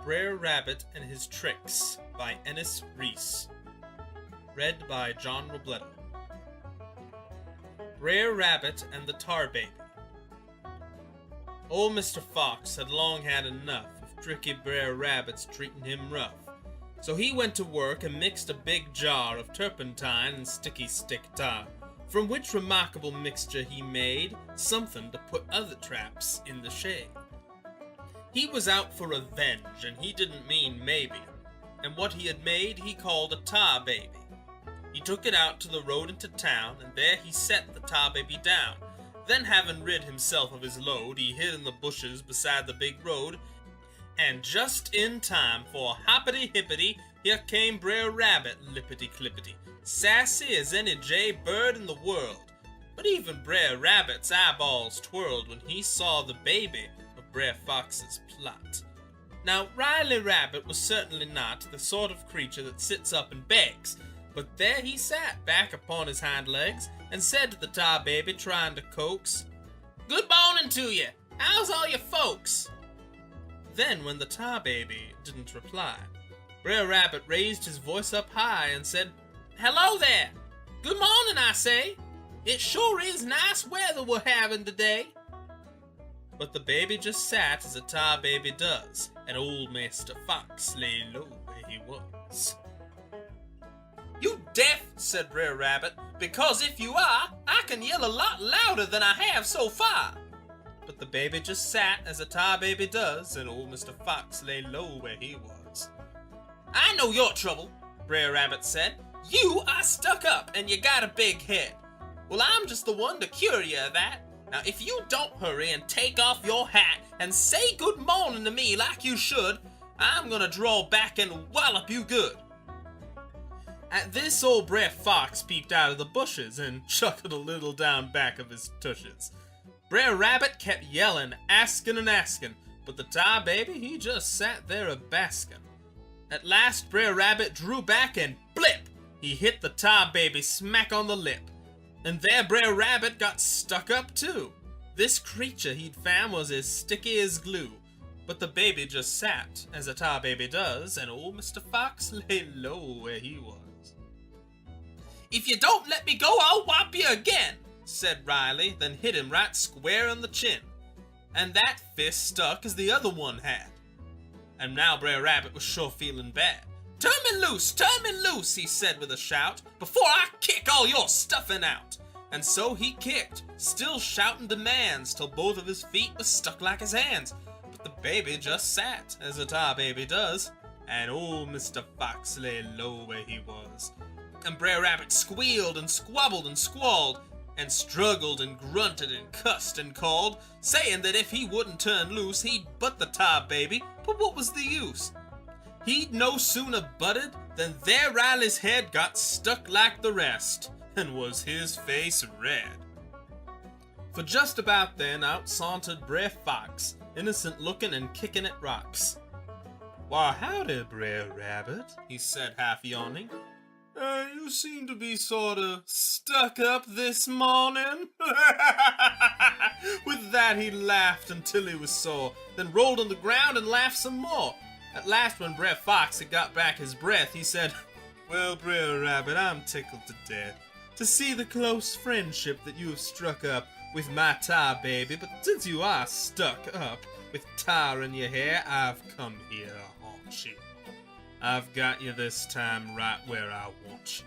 Brer Rabbit and His Tricks by Ennis Rees. Read by John Robledo. Brer Rabbit and the Tar Baby. Old Mr. Fox had long had enough of tricky Brer Rabbit's treating him rough, so he went to work and mixed a big jar of turpentine and sticky stick tar, from which remarkable mixture he made something to put other traps in the shade. He was out for revenge, and he didn't mean maybe, and what he had made he called a tar baby. He took it out to the road into town, and there he set the tar baby down. Then, having rid himself of his load, he hid in the bushes beside the big road, and just in time for hoppity-hippity, here came Brer Rabbit, lippity-clippity, sassy as any jay bird in the world. But even Brer Rabbit's eyeballs twirled when he saw the baby of Brer Fox's plot. Now, Riley Rabbit was certainly not the sort of creature that sits up and begs, but there he sat back upon his hind legs and said to the tar baby, trying to coax, "Good morning to you. How's all your folks?" Then, when the tar baby didn't reply, Brer Rabbit raised his voice up high and said, "Hello there! Good morning, I say! It sure is nice weather we're having today." But the baby just sat as a tar baby does, and old Mr. Fox lay low where he was. "You deaf?" said Brer Rabbit, "because if you are, I can yell a lot louder than I have so far." But the baby just sat as a tar baby does, and old Mr. Fox lay low where he was. "I know your trouble," Brer Rabbit said. "You are stuck up, and you got a big head. Well, I'm just the one to cure you of that. Now, if you don't hurry and take off your hat and say good morning to me like you should, I'm gonna draw back and wallop you good." At this, old Brer Fox peeped out of the bushes and chuckled a little down back of his tushes. Brer Rabbit kept yelling, asking and asking, but the tar baby, he just sat there a-basking. At last, Brer Rabbit drew back and blip! He hit the tar baby smack on the lip. And there Brer Rabbit got stuck up too. This creature he'd found was as sticky as glue, but the baby just sat, as a tar baby does, and old Mr. Fox lay low where he was. "If you don't let me go, I'll whop you again," said Riley, then hit him right square on the chin. And that fist stuck as the other one had. And now Brer Rabbit was sure feeling bad. Turn me loose, he said with a shout, "before I kick all your stuffing out." And so he kicked, still shouting demands, till both of his feet were stuck like his hands. But the baby just sat, as a tar baby does, and old Mr. Fox lay low where he was. And Brer Rabbit squealed and squabbled and squalled, and struggled and grunted and cussed and called, saying that if he wouldn't turn loose, he'd butt the tar baby, but what was the use? He'd no sooner butted than there Riley's head got stuck like the rest, and was his face red. For just about then out sauntered Brer Fox, innocent looking and kicking at rocks. "Why, howdy, Brer Rabbit," he said, half yawning. You seem to be sorta stuck up this morning." With that he laughed until he was sore, then rolled on the ground and laughed some more. At last, when Brer Fox had got back his breath, he said, "Well, Brer Rabbit, I'm tickled to death to see the close friendship that you have struck up with my tar baby, but since you are stuck up with tar in your hair, I've come here to haunt you. I've got you this time right where I want you.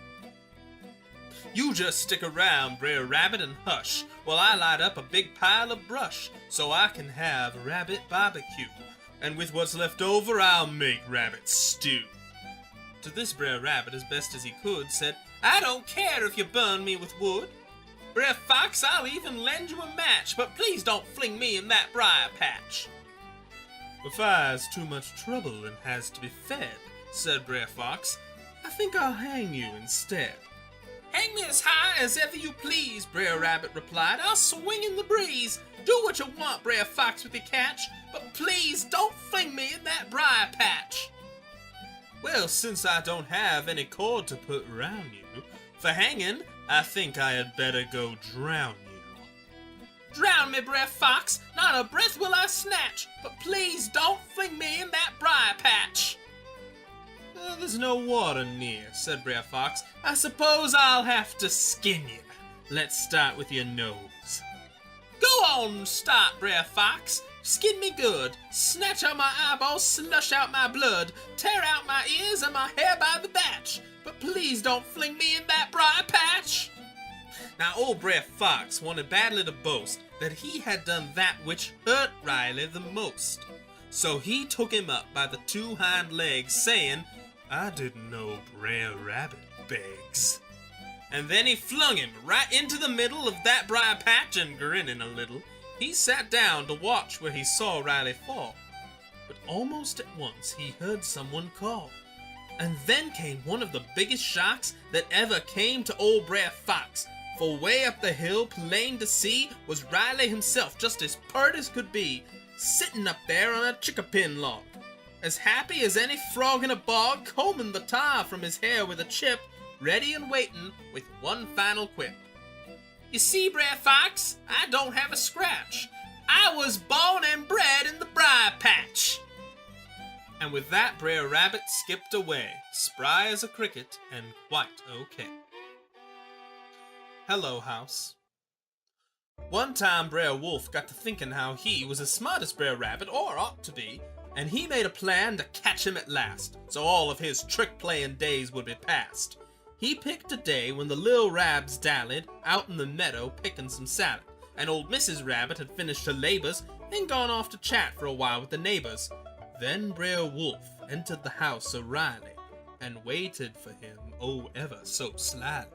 You just stick around, Brer Rabbit, and hush, while I light up a big pile of brush, so I can have rabbit barbecue. And with what's left over, I'll make rabbit stew." To this Brer Rabbit, as best as he could, said, "I don't care if you burn me with wood. Brer Fox, I'll even lend you a match, but please don't fling me in that briar patch." "If fire's too much trouble and has to be fed," said Brer Fox, "I think I'll hang you instead." "Hang me as high as ever you please," Brer Rabbit replied. "I'll swing in the breeze. Do what you want, Brer Fox, with your catch, but please don't fling me in that briar patch." "Well, since I don't have any cord to put round you for hanging, I think I had better go drown you." "Drown me, Brer Fox? Not a breath will I snatch, but please don't fling me in that briar patch. There's no water near, said Brer Fox. I suppose I'll have to skin you. Let's start with your nose. Go on, start, Brer Fox. Skin me good. Snatch out my eyeballs, slush out my blood, tear out my ears and my hair by the batch. But please don't fling me in that briar patch. Now old Brer Fox wanted badly to boast that he had done that which hurt Riley the most. So he took him up by the two hind legs, saying, I didn't know Brer Rabbit begs. And then he flung him right into the middle of that briar patch, and grinning a little, he sat down to watch where he saw Riley fall. But almost at once he heard someone call. And then came one of the biggest shocks that ever came to old Brer Fox. For way up the hill, plain to see, was Riley himself, just as pert as could be, sitting up there on a chickapin log, as happy as any frog in a bog, combing the tar from his hair with a chip, ready and waiting with one final quip. You see, Brer Fox, I don't have a scratch. I was born and bred in the briar patch. And with that, Brer Rabbit skipped away, spry as a cricket and quite okay. Hello, house. One time Brer Wolf got to thinking how he was as smart as Brer Rabbit, or ought to be, and he made a plan to catch him at last, so all of his trick-playing days would be past. He picked a day when the lil' Rabs dallied out in the meadow picking some salad, and old Mrs. Rabbit had finished her labors and gone off to chat for a while with the neighbors. Then Brer Wolf entered the house of Riley, and waited for him, oh ever so slyly.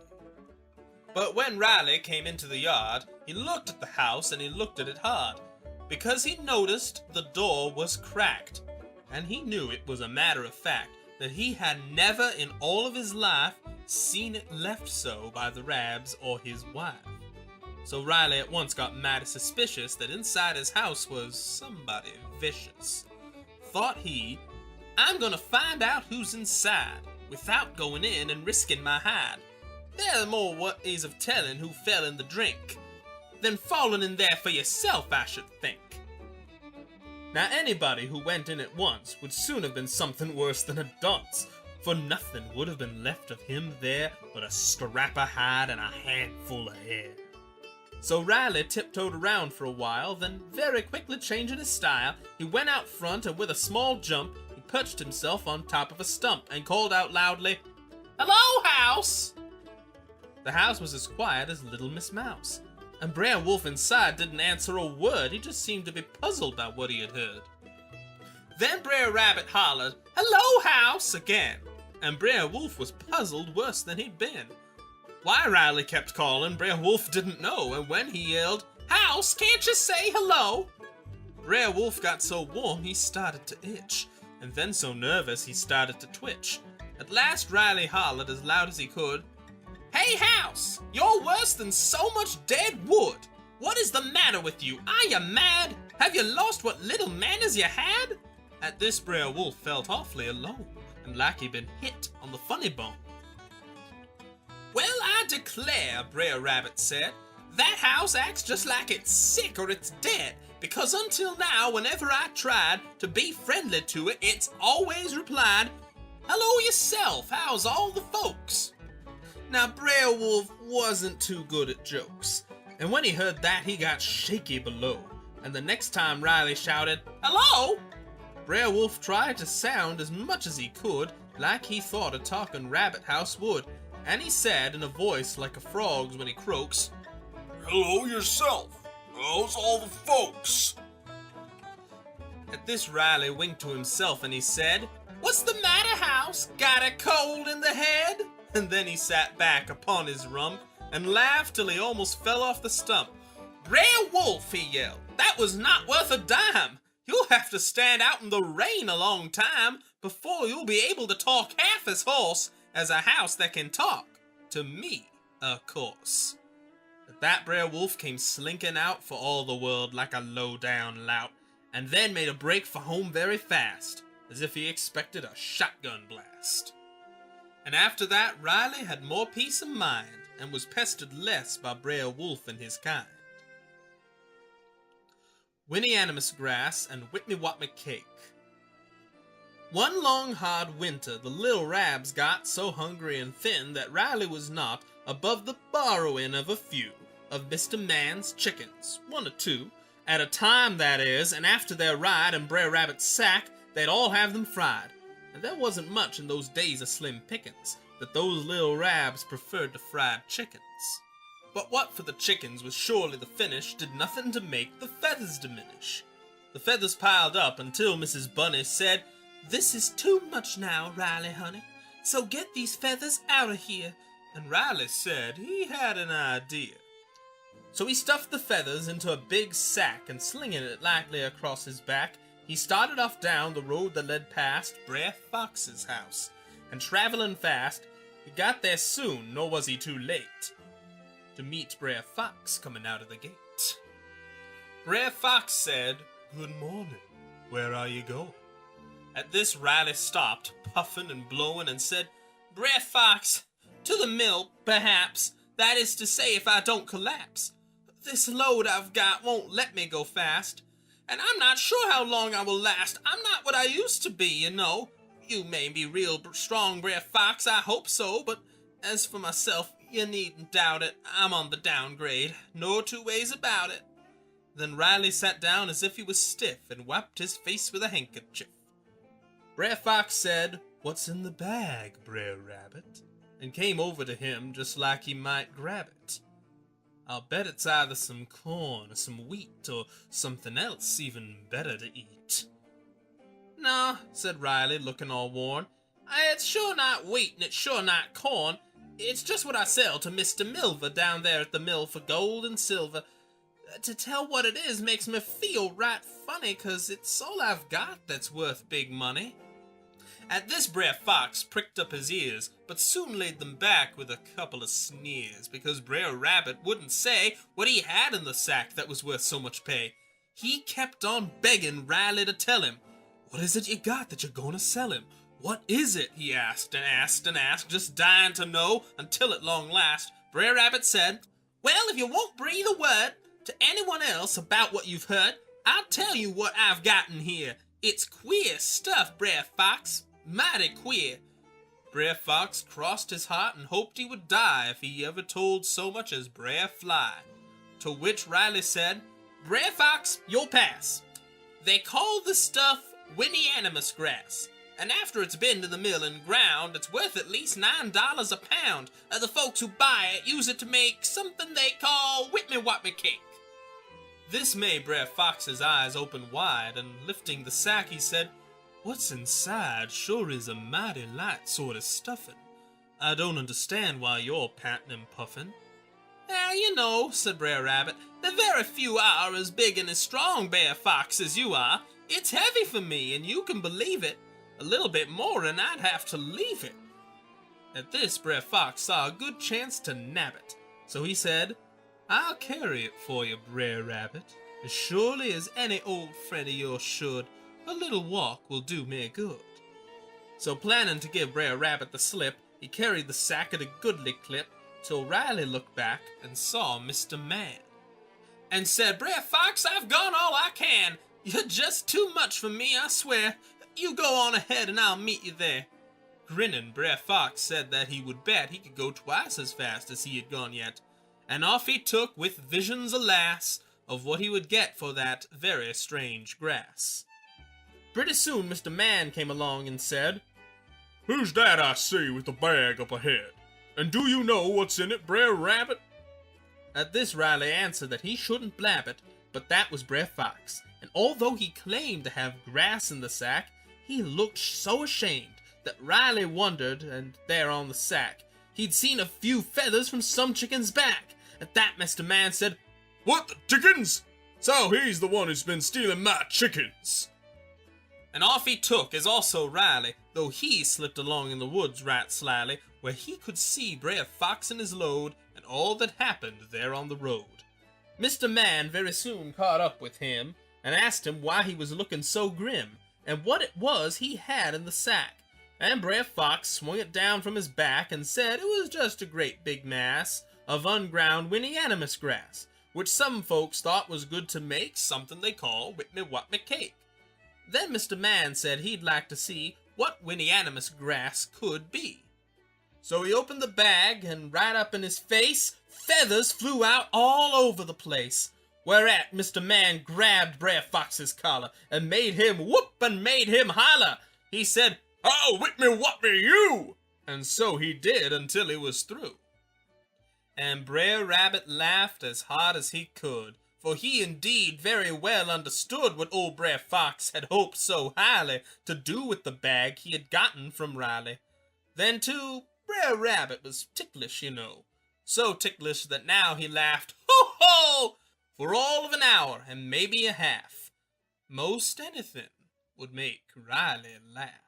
But when Riley came into the yard, he looked at the house and he looked at it hard, because he noticed the door was cracked, and he knew it was a matter of fact that he had never in all of his life seen it left so by the Rabs or his wife. So Riley at once got mighty suspicious that inside his house was somebody vicious. Thought he, I'm gonna find out who's inside, without going in and risking my hide. There are more ways of telling who fell in the drink than falling in there for yourself, I should think. Now anybody who went in at once would soon have been something worse than a dunce, for nothing would have been left of him there but a scrap of hide and a handful of hair. So Riley tiptoed around for a while, then very quickly changing his style, he went out front and with a small jump, he perched himself on top of a stump and called out loudly, Hello, house! The house was as quiet as Little Miss Mouse, and Brer Wolf inside didn't answer a word. He just seemed to be puzzled by what he had heard. Then Brer Rabbit hollered, Hello, house, again, and Brer Wolf was puzzled worse than he'd been. Why Riley kept calling, Brer Wolf didn't know, and when he yelled, House, can't you say hello? Brer Wolf got so warm he started to itch, and then so nervous he started to twitch. At last Riley hollered as loud as he could, Hey, house, you're worse than so much dead wood. What is the matter with you? Are you mad? Have you lost what little manners you had? At this, Brer Wolf felt awfully alone, and like he'd been hit on the funny bone. Well, I declare, Brer Rabbit said, that house acts just like it's sick or it's dead, because until now, whenever I tried to be friendly to it, it's always replied, Hello yourself, how's all the folks? Now, Brer Wolf wasn't too good at jokes, and when he heard that, he got shaky below, and the next time Riley shouted, Hello! Brer Wolf tried to sound as much as he could like he thought a talking rabbit house would, and he said in a voice like a frog's when he croaks, Hello yourself, how's all the folks? At this, Riley winked to himself and he said, What's the matter, house? Got a cold in the head? And then he sat back upon his rump and laughed till he almost fell off the stump. Brer Wolf, he yelled, that was not worth a dime. You'll have to stand out in the rain a long time before you'll be able to talk half as hoarse as a house that can talk. To me, of course. At that, Brer Wolf came slinking out for all the world like a low-down lout, and then made a break for home very fast, as if he expected a shotgun blast. And after that, Riley had more peace of mind, and was pestered less by Brer Wolf and his kind. Winnie Animus Grass and Whitney Whatmy Cake. One long hard winter the little Rabs got so hungry and thin that Riley was not above the borrowing of a few of Mr. Man's chickens, 1 or 2, at a time that is, and after their ride in Brer Rabbit's sack, they'd all have them fried. And there wasn't much in those days of slim pickings that those little Rabs preferred to fried chickens. But what for the chickens was surely the finish did nothing to make the feathers diminish. The feathers piled up until Mrs. Bunny said, "This is too much now, Riley, honey, so get these feathers out of here." And Riley said he had an idea. So he stuffed the feathers into a big sack and slinging it lightly across his back, he started off down the road that led past Brer Fox's house. And traveling fast, he got there soon, nor was he too late to meet Brer Fox coming out of the gate. Brer Fox said, "Good morning. Where are you going?" At this Riley stopped, puffing and blowing, and said, "Brer Fox, to the mill, perhaps. That is to say, if I don't collapse. This load I've got won't let me go fast, and I'm not sure how long I will last. I'm not what I used to be, you know. You may be real strong, Brer Fox, I hope so, but as for myself, you needn't doubt it. I'm on the downgrade, no 2 ways about it." Then Riley sat down as if he was stiff and wiped his face with a handkerchief. Brer Fox said, "What's in the bag, Brer Rabbit?" and came over to him just like he might grab it. "I'll bet it's either some corn or some wheat or something else even better to eat." "No," said Riley, looking all worn. "It's sure not wheat and it's sure not corn. It's just what I sell to Mr. Milver down there at the mill for gold and silver. To tell what it is makes me feel right funny, 'cause it's all I've got that's worth big money." At this Brer Fox pricked up his ears, but soon laid them back with a couple of sneers, because Brer Rabbit wouldn't say what he had in the sack that was worth so much pay. He kept on begging Riley to tell him. "What is it you got that you're gonna sell him? What is it?" he asked and asked and asked, just dying to know, until at long last, Brer Rabbit said, "Well, if you won't breathe a word to anyone else about what you've heard, I'll tell you what I've got in here. It's queer stuff, Brer Fox, mighty queer." Brer Fox crossed his heart and hoped he would die if he ever told so much as Brer Fly. To which Riley said, "Brer Fox, you'll pass. They call the stuff Winnie Animus Grass, and after it's been to the mill and ground, it's worth at least $9 a pound. The folks who buy it use it to make something they call Whitney Whatmy Cake." This made Brer Fox's eyes open wide, and lifting the sack, he said, "What's inside sure is a mighty light sort of stuffing. I don't understand why you're panting and puffing." You know," said Brer Rabbit, "the very few are as big and as strong, Brer Fox, as you are. It's heavy for me, and you can believe it. A little bit more and I'd have to leave it." At this, Brer Fox saw a good chance to nab it, so he said, "I'll carry it for you, Brer Rabbit, as surely as any old friend of yours should. A little walk will do me good." So planning to give Brer Rabbit the slip, he carried the sack at a goodly clip, till Riley looked back and saw Mr. Man, and said, "Brer Fox, I've gone all I can. You're just too much for me, I swear. You go on ahead and I'll meet you there." Grinning, Brer Fox said that he would bet he could go twice as fast as he had gone yet, and off he took with visions, alas, of what he would get for that very strange grass. Pretty soon Mr. Man came along and said, "Who's that I see with the bag up ahead? And do you know what's in it, Brer Rabbit?" At this Riley answered that he shouldn't blab it, but that was Brer Fox, and although he claimed to have grass in the sack, he looked so ashamed that Riley wondered, and there on the sack, he'd seen a few feathers from some chicken's back. At that Mr. Man said, "What, the chickens? So he's the one who's been stealing my chickens." And off he took, as also Riley, though he slipped along in the woods right slyly, where he could see Brer Fox and his load, and all that happened there on the road. Mr. Man very soon caught up with him, and asked him why he was looking so grim, and what it was he had in the sack. And Brer Fox swung it down from his back, and said it was just a great big mass of unground Winnie Animus Grass, which some folks thought was good to make something they call whip-me-what-me cake. Then Mr. Man said he'd like to see what Winnie-animus grass could be. So he opened the bag, and right up in his face, feathers flew out all over the place. Whereat Mr. Man grabbed Brer Fox's collar and made him whoop and made him holler. He said, "Oh, whip-me-what-me you!" And so he did until he was through. And Brer Rabbit laughed as hard as he could, for he indeed very well understood what old Brer Fox had hoped so highly to do with the bag he had gotten from Riley. Then, too, Brer Rabbit was ticklish, you know. So ticklish that now he laughed, "Ho-ho!" for all of an hour and maybe a half. Most anything would make Riley laugh.